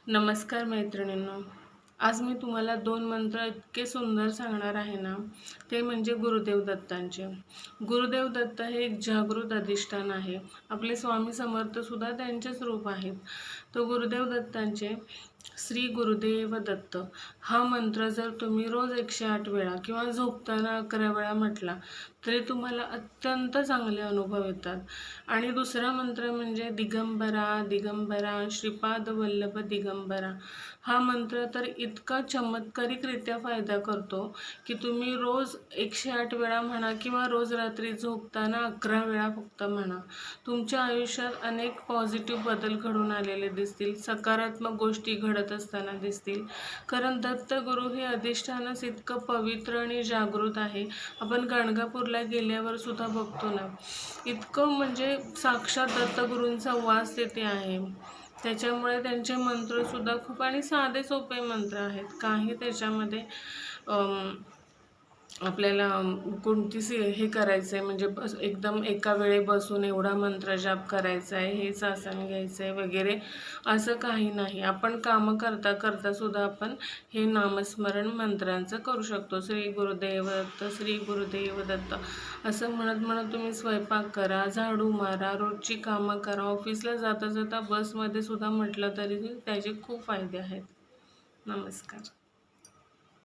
नमस्कार मैत्रिणींनो. आज मी तुम्हाला 2 मंत्र इतके सुंदर सांगणार आहे ना, ते म्हणजे गुरुदेव दत्तांचे. गुरुदेव दत्त हे एक जागृत अधिष्ठान आहे. आपले स्वामी समर्थ सुद्धा त्यांचेच रूप आहेत. तो गुरुदेव दत्तांचे श्री गुरुदेव दत्त हा मंत्र जर तुम्ही रोज 108 वेळा किंवा झोपताना 11 वेळा म्हटला, तरी तुम्हाला अत्यंत चांगले अनुभव येतात. आणि दुसरा मंत्र म्हणजे दिगंबरा दिगंबरा श्रीपाद वल्लभ दिगंबरा. हा मंत्र तर इतका चमत्कारिकरित्या फायदा करतो की तुम्ही रोज 108 वेळा म्हणा किंवा रोज रात्री झोपताना 11 वेळा फक्त म्हणा. तुमच्या आयुष्यात अनेक पॉझिटिव्ह बदल घडून आलेले दिसतील, सकारात्मक गोष्टी घडत असताना दिसतील. कारण दत्तगुरू हे अधिष्ठानच इतकं पवित्र आणि जागृत आहे. आपण गाणगापूरला गेल्यावर सुद्धा बघतो ना, इतकं म्हणजे साक्षात दत्तगुरूंचा वास तिथे आहे. त्याच्यामुळे त्यांचे मंत्र सुद्धा खूप आणि साधे सोपे मंत्र आहेत. काही त्याच्यामध्ये आपल्याला हे करायचं आहे म्हणजे एकदम एका वेळी बसून एवढा मंत्र जाप करायचा आहे, हेच आसन घ्यायचं आहे वगैरे असं काही नाही. आपण कामं करता करता सुद्धा आपण हे नामस्मरण मंत्रांचं करू शकतो. श्री गुरुदेव दत्त, श्री गुरुदेव दत्त असं म्हणत म्हणत तुम्ही स्वयंपाक करा, झाडू मारा, रोजची कामं करा, ऑफिसला जाता जाता बसमध्ये सुद्धा म्हटलं तरी त्याचे खूप फायदे आहेत. नमस्कार.